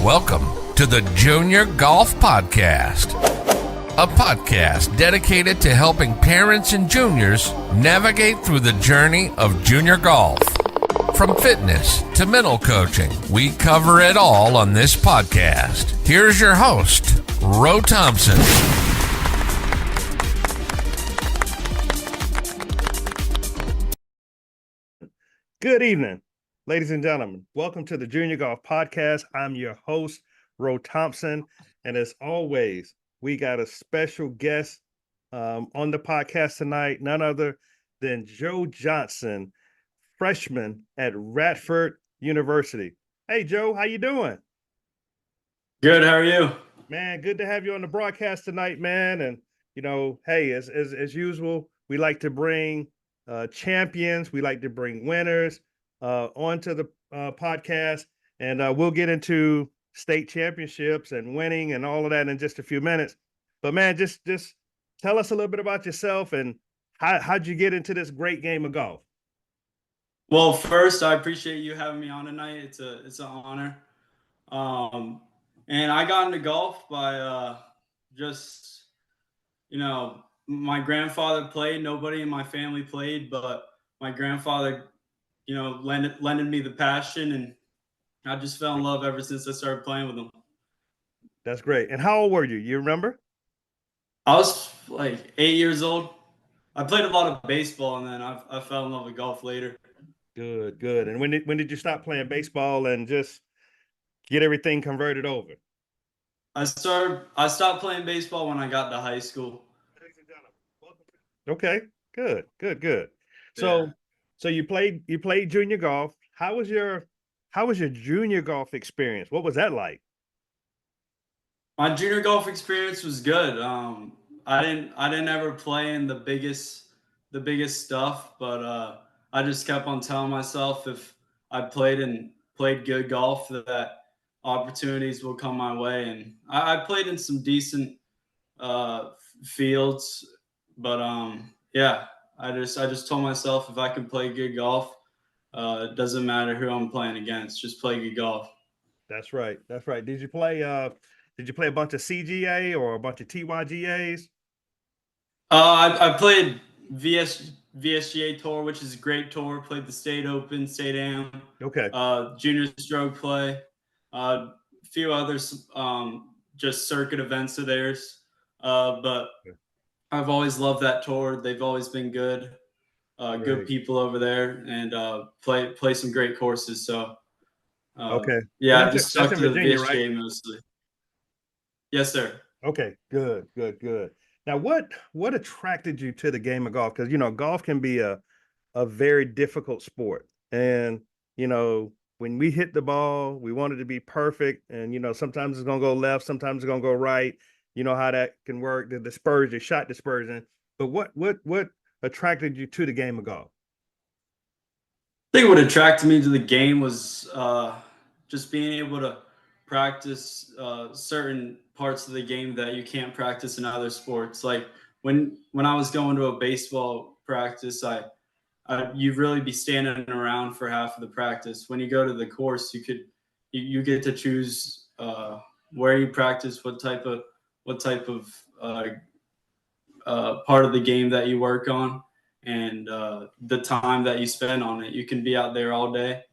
Welcome to the Junior Golf Podcast, a podcast dedicated to helping parents and juniors navigate through the journey of junior golf. From fitness to mental coaching, we cover it all on this podcast. Here's your host, Ro Thompson. Good evening, ladies and gentlemen. Welcome to the Junior Golf Podcast. I'm your host, Ro Thompson. And as always, we got a special guest on the podcast tonight, none other than Joe Johnson, freshman at Radford University. Hey, Joe, how you doing? Good. How are you? Man, good to have you on the broadcast tonight, man. And, you know, hey, as usual, we like to bring champions. We like to bring winners onto the podcast, and we'll get into state championships and winning and all of that in just a few minutes. But man, just tell us a little bit about yourself and how'd you get into this great game of golf? Well, first, I appreciate you having me on tonight. It's an honor. And I got into golf by just, my grandfather played. Nobody in my family played, but my grandfather, lended me the passion, and I just fell in love ever since I started playing with him. That's great. And how old were you? You remember? I was like 8 years old. I played a lot of baseball, and then I fell in love with golf later. Good. And when did you stop playing baseball and just get everything converted over? I stopped playing baseball when I got to high school. Okay, good. Yeah. So you played junior golf. How was your junior golf experience? What was that like? My junior golf experience was good. I didn't ever play in the biggest stuff, but I just kept on telling myself if I played good golf that opportunities will come my way. And I played in some decent fields, but yeah, I just told myself if I can play good golf, it doesn't matter who I'm playing against, just play good golf. That's right. Did you play a bunch of CGA or a bunch of TYGAs? I played VSGA Tour, which is a great tour. Played the State Open, State Am. Okay. Junior Stroke Play. A few others, just circuit events of theirs. But I've always loved that tour. They've always been good. Good people over there, and play some great courses. So okay. Yeah, I just stuck in to Virginia, the VSGA right? mostly. Yes, sir. Okay, good. Now, what attracted you to the game of golf? Because golf can be a very difficult sport, and when we hit the ball, we want it to be perfect, and sometimes it's gonna go left, sometimes it's gonna go right. You know how that can work, the shot dispersion. But what attracted you to the game of golf? I think what attracted me to the game was just being able to practice certain parts of the game that you can't practice in other sports. Like when I was going to a baseball practice, you'd really be standing around for half of the practice. When you go to the course, you get to choose where you practice, what type of part of the game that you work on, and the time that you spend on it. You can be out there all day.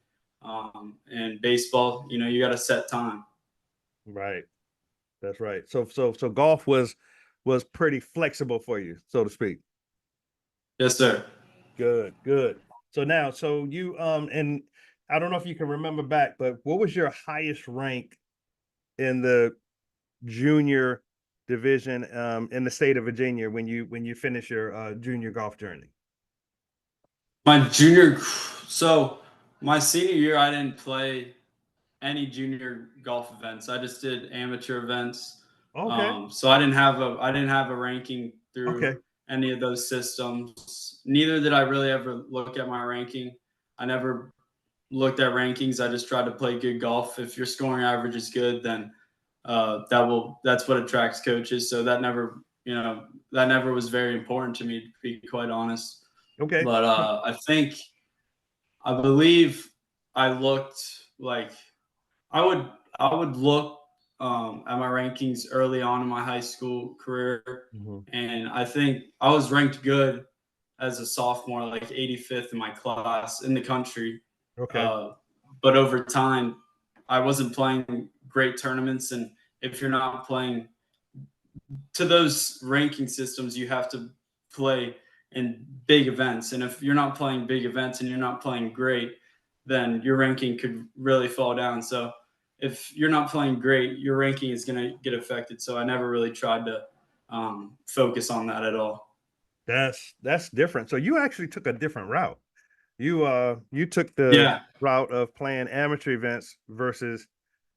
And baseball, you got to set time. Right. That's right. So golf was pretty flexible for you, so to speak. Yes, sir. Good. So you and I don't know if you can remember back, but what was your highest rank in the junior division in the state of Virginia when you finish your junior golf journey? My senior year, I didn't play any junior golf events. I just did amateur events. Okay. So I didn't have a ranking through any of those systems. Neither did I really ever look at my ranking. I never looked at rankings. I just tried to play good golf. If your scoring average is good, then that's what attracts coaches. So that never was very important to me, to be quite honest. Okay. But I believe I looked like I I would look at my rankings early on in my high school career, and I think I was ranked good as a sophomore, like 85th in my class in the country. Okay. But over time, I wasn't playing great tournaments, and if you're not playing to those ranking systems, you have to play in big events. And if you're not playing big events and you're not playing great, then your ranking could really fall down. So if you're not playing great, your ranking is going to get affected. So I never really tried to focus on that at all. That's different. So you actually took a different route. You took the Yeah. route of playing amateur events versus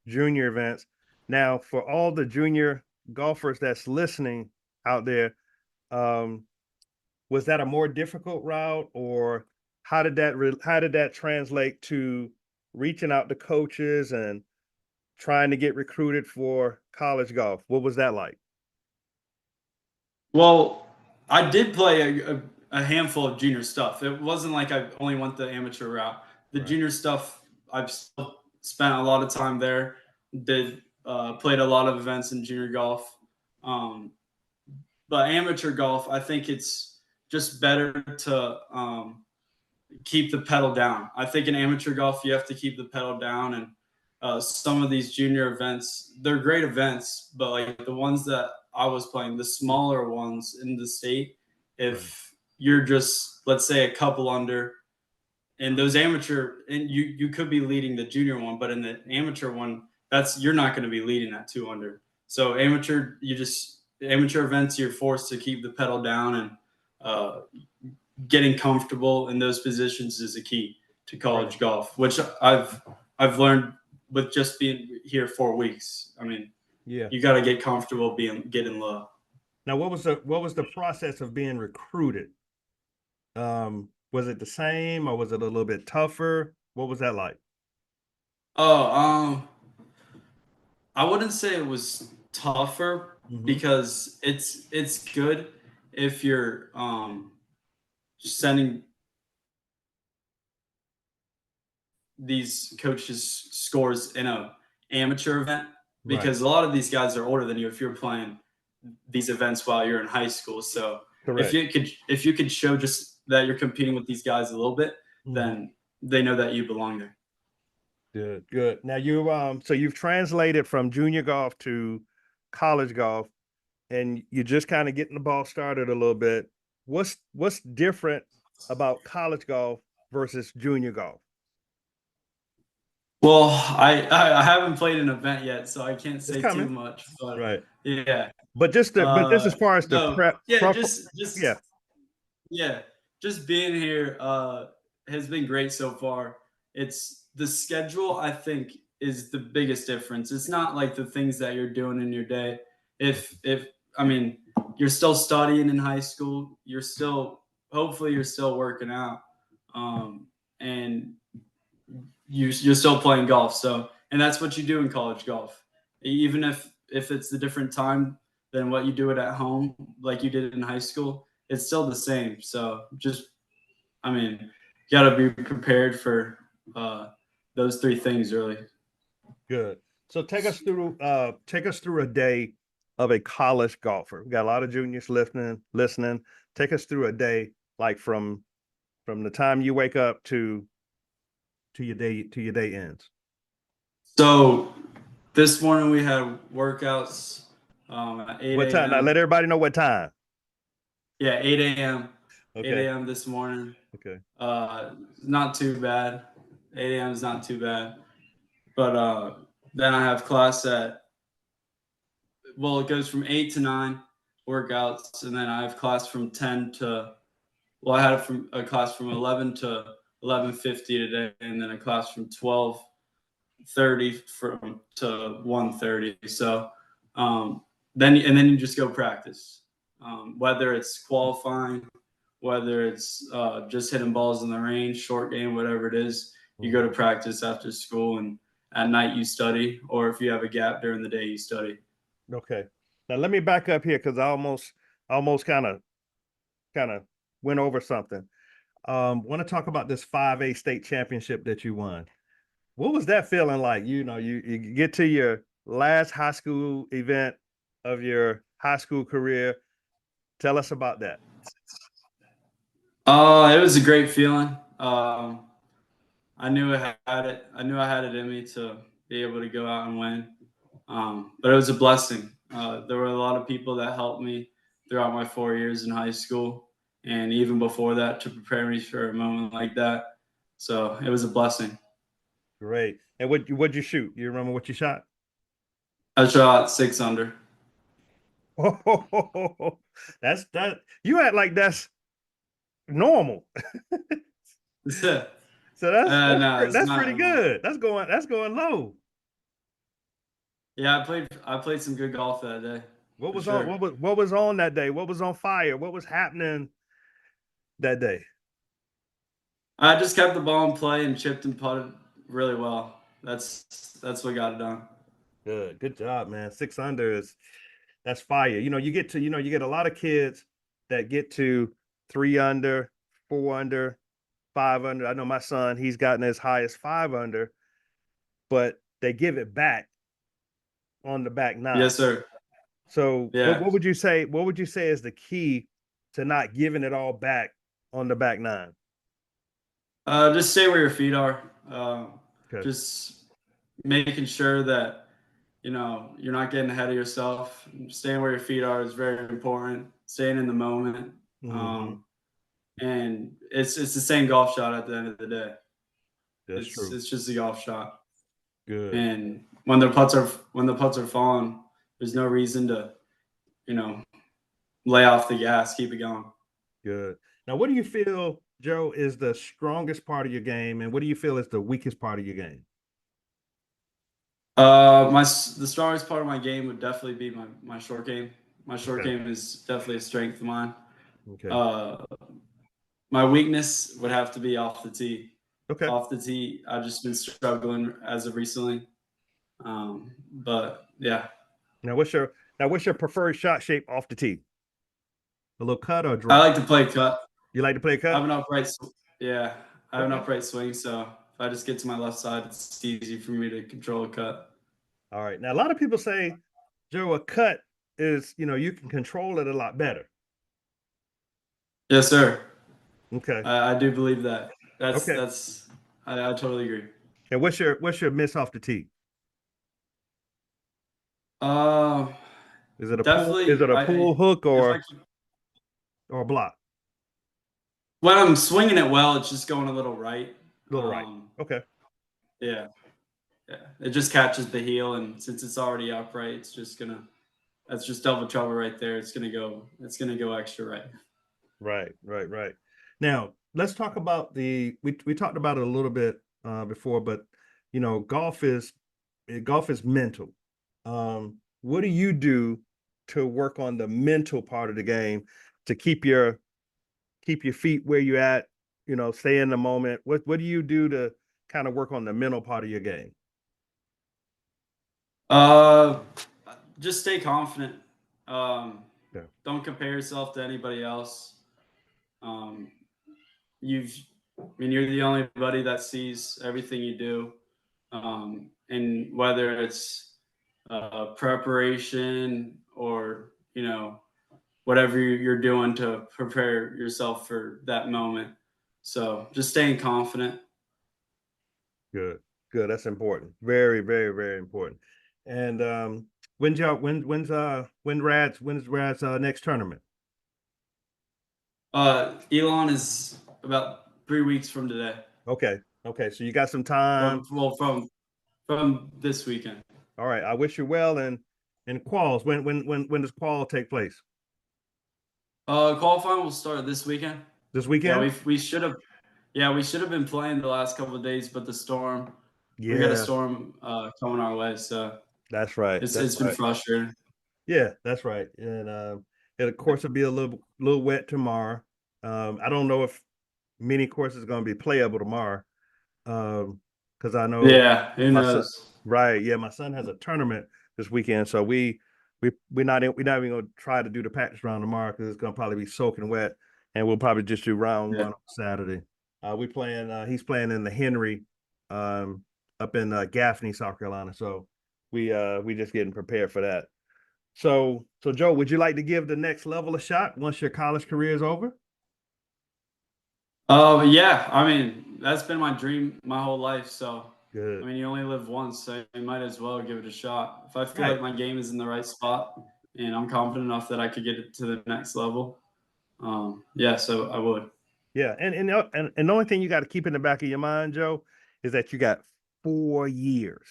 junior events. Now, for all the junior golfers that's listening out there, was that a more difficult route, or how did that translate to reaching out to coaches and trying to get recruited for college golf? What was that like? Well, I did play a handful of junior stuff. It wasn't like I only went the amateur route. The Right. junior stuff, I've still spent a lot of time there. Did played a lot of events in junior golf, but amateur golf, I think it's just better to keep the pedal down. I think in amateur golf, you have to keep the pedal down, and some of these junior events, they're great events, but like the ones that I was playing, the smaller ones in the state, Right. if you're just, let's say, a couple under, and those amateur, and you could be leading the junior one, but in the amateur one, you're not going to be leading that 2 under. So amateur events, you're forced to keep the pedal down, and uh, getting comfortable in those positions is a key to college golf, which I've learned with just being here 4 weeks. I mean, Yeah. you got to get comfortable getting low. Now, what was the process of being recruited? Was it the same, or was it a little bit tougher? What was that like? Oh, I wouldn't say it was tougher because it's good if you're sending these coaches scores in a amateur event, because a lot of these guys are older than you if you're playing these events while you're in high school. So Correct. if you could show just that you're competing with these guys a little bit, then they know that you belong there. Good. Now so you've translated from junior golf to college golf, and you're just kind of getting the ball started a little bit. What's different about college golf versus junior golf? Well, I haven't played an event yet, so I can't say too much. But Right. yeah, But just as far as the no, prep, yeah, yeah. yeah, just being here has been great so far. It's the schedule, I think, is the biggest difference. It's not like the things that you're doing in your day. If I mean, you're still studying in high school, hopefully you're still working out, and you're still playing golf. So, and that's what you do in college golf. Even if it's a different time than what you do it at home, like you did in high school, it's still the same. So I mean, you got to be prepared for those three things really. Good. So take us through a day of a college golfer. We got a lot of juniors listening. Take us through a day, like from the time you wake up to your day ends. So this morning we had workouts at 8 What time? Now let everybody know what time. Yeah, 8 a.m. Okay. 8 a.m. this morning. Okay. Not too bad. 8 a.m. is not too bad. But then I have class it goes from 8 to 9 workouts, and then I have class from 10 to, I had a class from 11 to 11:50 today, and then a class from 12:30 to 1:30. So then you just go practice, whether it's qualifying, whether it's just hitting balls in the range, short game, whatever it is. You go to practice after school, and at night you study, or if you have a gap during the day, you study. Okay. Now let me back up here because I almost kind of went over something. Want to talk about this 5A state championship that you won. What was that feeling like? You get to your last high school event of your high school career. Tell us about that. It was a great feeling. I knew I had it. I knew I had it in me to be able to go out and win. But it was a blessing. There were a lot of people that helped me throughout my 4 years in high school, and even before that, to prepare me for a moment like that. So it was a blessing. Great. And what'd you shoot? You remember what you shot? I shot 6 under. Oh, that's that. You act like that's normal. No, So that's it's that's pretty not. good. That's going low. Yeah, I played some good golf that day What for was on sure. what was on that day? What was on fire? What was happening that day? I just kept the ball in play and chipped and putted really well. That's what got it done. Good job, man. 6 under is that's fire. You get a lot of kids that get to 3 under, 4 under, 5 under. I know my son, he's gotten as high as 5 under, but they give it back on the back nine. Yes, sir. So Yeah. what would you say? What would you say is the key to not giving it all back on the back nine? Just stay where your feet are. Okay. Just making sure that you're not getting ahead of yourself. Staying where your feet are is very important. Staying in the moment, Mm-hmm. um, and it's the same golf shot at the end of the day. That's It's true. it's just a golf shot. Good. And when the putts are falling, there's no reason to you know lay off the gas. Keep it going. Good. Now, what do you feel, Joe, is the strongest part of your game, and what do you feel is the weakest part of your game? The strongest part of my game would definitely be my short game. My short Okay. game is definitely a strength of mine. Okay. Uh, my weakness would have to be off the tee. Okay. Off the tee, I've just been struggling as of recently. But yeah, Now what's your preferred shot shape off the tee? A little cut or I drop? like to play cut. You like to play I have cut? an upright, yeah, I have an Okay. upright swing, so if I just get to my left side, it's easy for me to control a cut. All right. Now a lot of people say, Joe, a cut is, you can control it a lot better. Yes, sir. Okay. I do believe that. Okay. I totally agree. And what's your miss off the tee? Uh, Is it a pull? Is definitely. it a pull hook If I or a block? when I'm swinging it well, it's just going a little right. A little right. Okay. Yeah, yeah. It just catches the heel, and since it's already upright, that's just double trouble right there. It's gonna go extra right. Right, right, right. Now let's talk about we talked about it a little bit before, but golf is mental. What do you do to work on the mental part of the game to keep your feet where you're at, stay in the moment? What do you do to kind of work on the mental part of your game? Uh, just stay confident. Yeah. Don't compare yourself to anybody else. Um, you've, I mean, you're the only buddy that sees everything you do, and whether it's preparation or whatever you're doing to prepare yourself for that moment. So just staying confident. Good, good. That's important. Very, very, very important. And when's Rad's next tournament? Elon is about 3 weeks from today. Okay, okay. So you got some time. From this weekend. All right. I wish you well. And quals. When does qual take place? Qualifying will start this weekend. This Yeah, weekend? we should have been playing the last couple of days, but we got a Yeah, storm coming our way, so that's right. That's it's been right. frustrating. Yeah, that's right. And of course it'll be a little wet tomorrow. I don't know if many courses are going to be playable tomorrow. Because I know Yeah, who my son, knows? right? Yeah, my son has a tournament this weekend, so we're not even going to try to do the practice round tomorrow because it's going to probably be soaking wet, and we'll probably just do round Yeah. one on Saturday. He's playing in the Henry, um, up in Gaffney, South Carolina. So we just getting prepared for that. So Joe, would you like to give the next level a shot once your college career is over? Oh, yeah. I mean, that's been my dream my whole life. So, I Good. mean, you only live once, so you might as well give it a shot. If I feel Right. like my game is in the right spot and I'm confident enough that I could get it to the next level, yeah, so I would. Yeah. And the only thing you got to keep in the back of your mind, Joe, is that you got 4 years.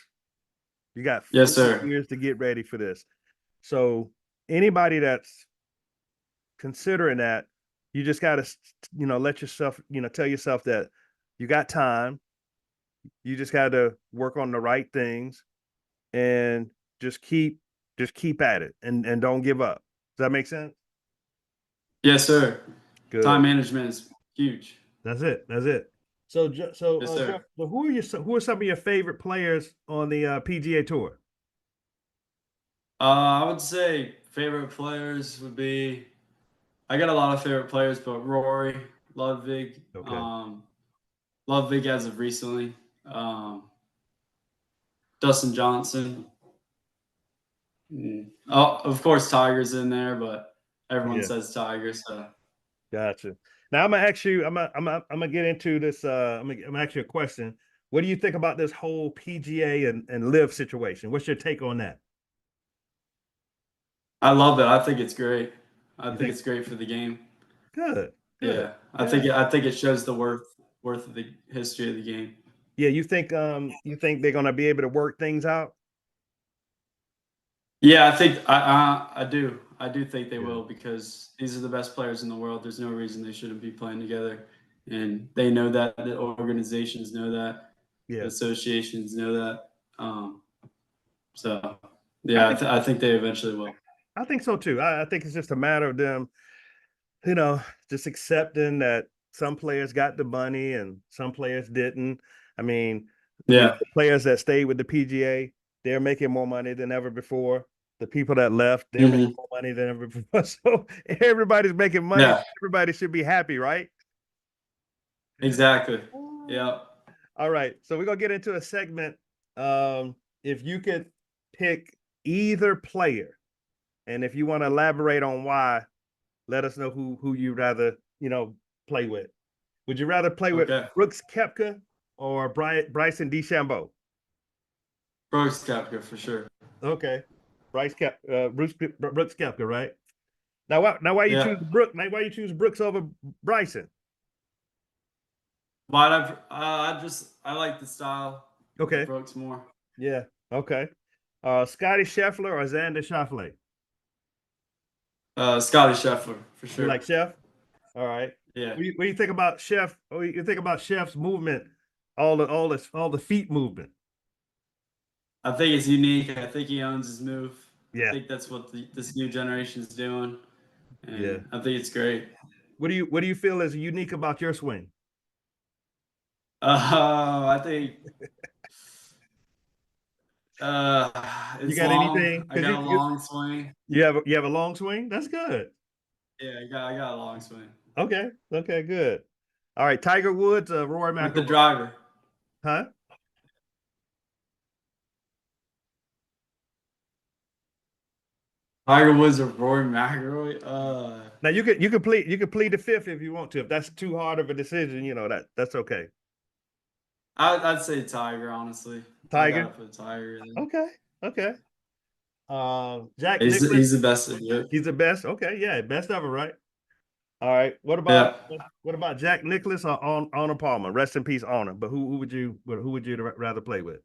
You got Yes, 4 sir. years to get ready for this. So anybody that's considering that, you just got to, let yourself, tell yourself that you got time. You just got to work on the right things and just keep at it and don't give up. Does that make sense? Yes, sir. Time Good. management is huge. That's it. That's it. So, Yes, Jeff, sir. so who are some of your favorite players on the PGA Tour? I would say favorite players would be I got a lot of favorite players, but Rory, Ludwig, Okay. Ludwig as of recently, Dustin Johnson. Oh, of course, Tiger's in there, but everyone Yeah. says Tiger. So Gotcha. Now I'm gonna ask you. I'm gonna get into this. I'm gonna ask you a question. What do you think about this whole PGA and live situation? What's your take on that? I love it. I think it's great. I You think think it's great for the game. good, good, Yeah, yeah, I think it shows the worth of the history of the game. yeah. You think they're gonna be able to work things out? Yeah, I think I do. I do think they Good. will because these are the best players in the world. There's no reason they shouldn't be playing together, and they know that. The organizations know that. The Yeah. associations know that. So I yeah, think I think they eventually will. I think so too. I think it's just a matter of them, you know, just accepting that some players got the money and some players didn't. I mean, Yeah. the players that stayed with the PGA, they're making more money than ever before. The people that left, they're making Hmm. more money than ever before. So everybody's making money. Yeah. Everybody should be happy, right? Exactly. Yeah. All right. So we're gonna get into a segment. If you could pick either player, and if you want to elaborate on why, let us know who you rather play with. Would you rather play with Okay. Brooks Koepka or Bryson DeChambeau? Brooks Koepka for sure. Okay, Brooks Koepka, right? Now why you Yeah. choose Brooks? Why you choose Brooks over Bryson? But I like the style of Okay, Brooks more. yeah, okay. Scotty Scheffler or Xander Schauffele? Scotty Scheffler for You sure. like Chef? All right. Yeah. What do you think about Chef? What do you think about Chef's movement? All the feet movement. I think it's unique. I think he owns his move. I Yeah, think that's what this new generation is doing, yeah. and I think it's great. What do you feel is unique about your swing? I think You it's got long. anything? I Because got a long swing. you have a long swing. That's good. Yeah, I got a long swing Okay, okay, good. All right, Tiger Woods, Rory with the McIlroy, driver. huh? Tiger Woods or Rory McIlroy. Now you could plead the fifth if you want to. If that's too hard of a decision, that's okay. I'd say Tiger. Honestly, I gotta Tiger. put Tiger in. Okay, okay. Jack He's Nicklaus, the best at it. he's the best. Okay, yeah, best ever, right? All right. Yeah, What about Jack Nicklaus or Honor Palmer? Rest in peace, Honor. But who would you rather play with?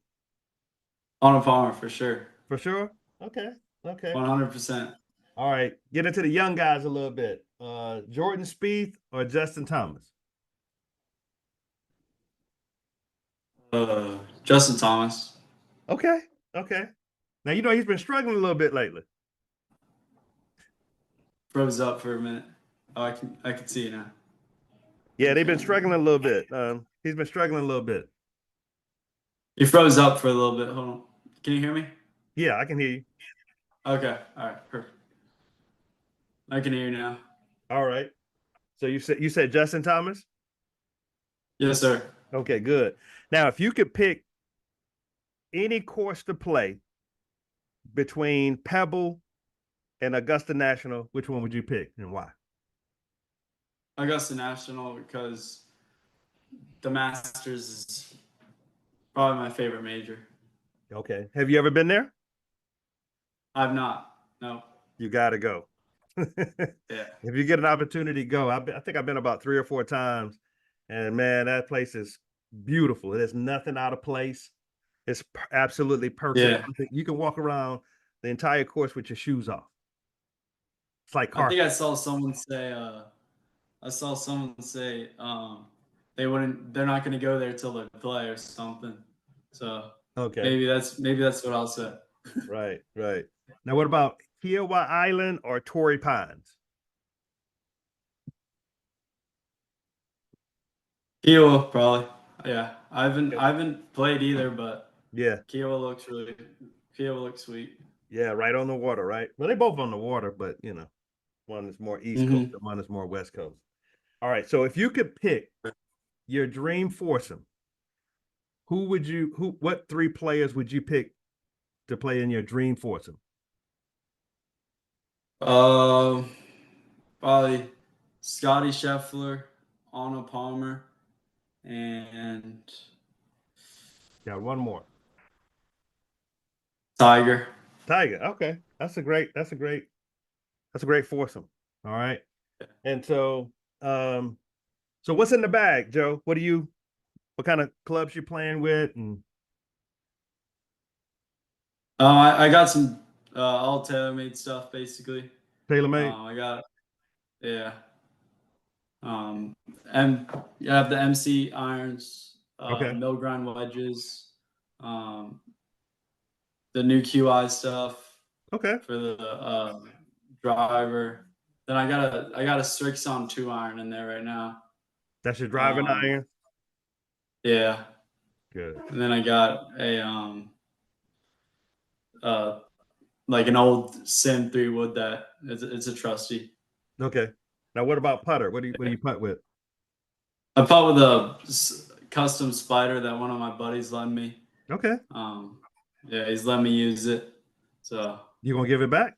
on a Palmer for sure. For sure. Okay. Okay. 100%. All right. Get into the young guys a little bit. Jordan Spieth or Justin Thomas? Justin Thomas Okay. Okay. Now he's been struggling a little bit lately. froze up for a minute. Oh, I can see it now. Yeah, they've been struggling a little bit. He's been struggling a little bit. You froze up for a little bit. Hold on. Can you hear me? Yeah, I can hear you. Okay. All right. Perfect. I can hear you now. All right. So you said Justin Thomas? Yes, sir. Okay, good. Now, if you could pick any course to play between Pebble and Augusta National, which one would you pick and why? Augusta National, because the Masters is probably my favorite major. Okay. Have you ever been there? I've not. No. You got to go. Yeah. If you get an opportunity, go. I think I've been about 3 or 4 times, and man, that place is beautiful. There's nothing out of place. It's absolutely perfect. Yeah. You can walk around the entire course with your shoes off. It's like I think carpet. I saw someone say they're not gonna go there till they play or something. So Okay. maybe that's what I'll say. Right. Now, what about Kiowa Island or Torrey Pines? Kiowa probably. Yeah. I haven't played either, but Yeah. Kiowa looks sweet. Yeah. Right on the water, right? Well, they both on the water, but one is more East Coast and one is more West Coast. All right. So if you could pick your dream foursome, what 3 players would you pick to play in your dream foursome? Probably Scotty Scheffler, Anna Palmer, and Got one more. Tiger. Tiger. Okay. That's a great foursome. All right. And so what's in the bag, Joe? What kind of clubs you playing with? And I got some all tailor-made stuff basically. TaylorMade? I got yeah. And you have the MC irons, Okay. mill grind wedges, um, the new QI stuff Okay. for the driver. Then I got a Strixon 2-iron in there right now. That's your driving iron? Yeah. Good. And then I got a like an old Sim 3 wood that it's a trusty. Okay. Now what about putter? What do you putt with? I putt with a custom spider that one of my buddies lent me. Okay. Yeah, he's let me use it. So You gonna give it back?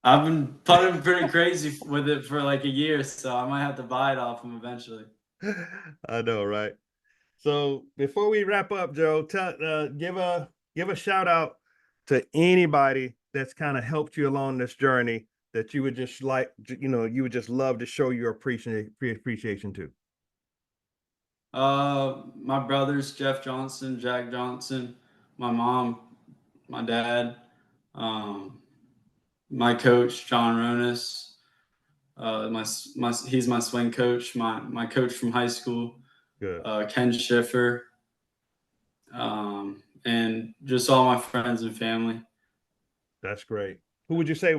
I've been putting pretty crazy with it for like a year, so I might have to buy it off him eventually. I know, right? So before we wrap up, Joe, give a shout out to anybody that's kind of helped you along this journey that you would just love to show your appreciation to. My brothers, Jeff Johnson, Jack Johnson, my mom, my dad, my coach, John Ronis, he's my swing coach, my coach from high school, Good. Ken Schiffer, and just all my friends and family. That's great. Who would you say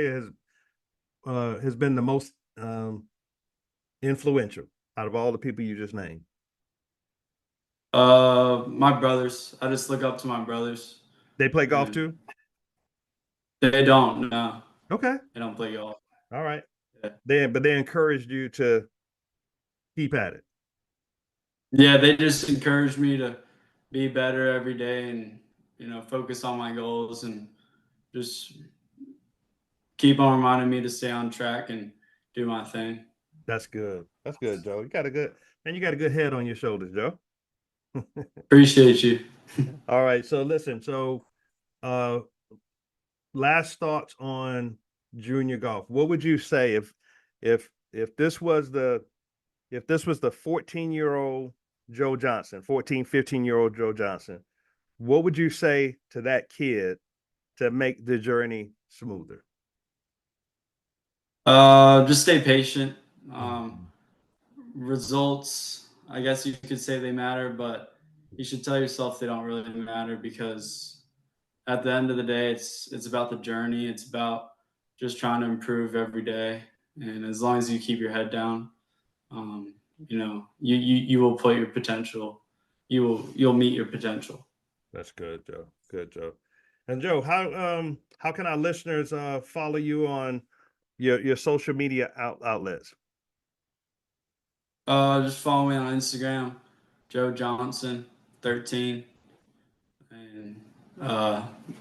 has been the most influential out of all the people you just named? My brothers. I just look up to my brothers. They play golf And too? They don't. No, Okay. they don't play golf. All right. Yeah. But they encouraged you to keep at it. Yeah, they just encourage me to be better every day and focus on my goals and just keep on reminding me to stay on track and do my thing. That's good. That's good, Joe. You got a good head on your shoulders, Joe. Appreciate you. All right. So listen, last thoughts on junior golf. What would you say if this was the 14-year-old Joe Johnson, 14, 15-year-old Joe Johnson, what would you say to that kid to make the journey smoother? Just stay patient. Results, I guess you could say they matter, but you should tell yourself they don't really matter because at the end of the day, it's about the journey. It's about just trying to improve every day. And as long as you keep your head down, you will put your potential. You'll meet your potential. That's good, Joe. Good, Joe. And Joe, how can our listeners follow you on your social media outlets? Just follow me on Instagram, Joe Johnson 13. And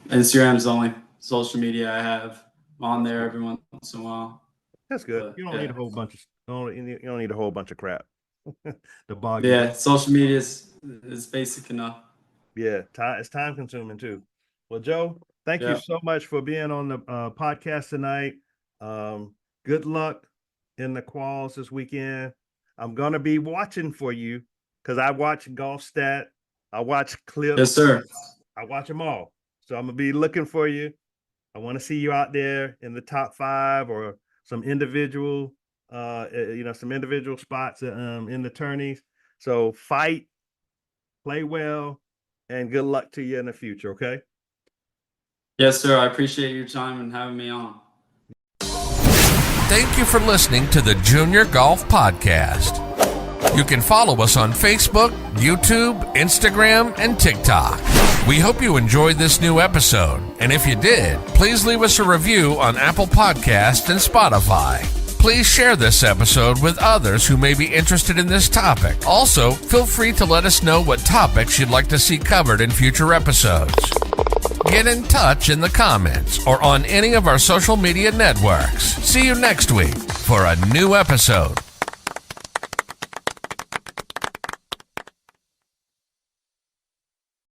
Instagram's the only social media I have. I'm on there every once in a while. That's good. But, You don't yeah. need a whole bunch of you don't need a whole bunch of crap. The bog. Yeah, social media is basic enough. Yeah, it's time consuming too. Well, Joe, thank you so much for being on the podcast tonight. Good luck in the quals this weekend. I'm gonna be watching for you because I watch Golf Stat. I watch clips. Yes, sir. I watch them all. So I'm gonna be looking for you. I want to see you out there in the top 5 or some individual, some individual spots in the tourneys. So fight, play well, and good luck to you in the future. Okay. Yes, sir. I appreciate your time and having me on. Thank you for listening to the Junior Golf Podcast. You can follow us on Facebook, YouTube, Instagram, and TikTok. We hope you enjoyed this new episode, and if you did, please leave us a review on Apple Podcasts and Spotify. Please share this episode with others who may be interested in this topic. Also, feel free to let us know what topics you'd like to see covered in future episodes. Get in touch in the comments or on any of our social media networks. See you next week for a new episode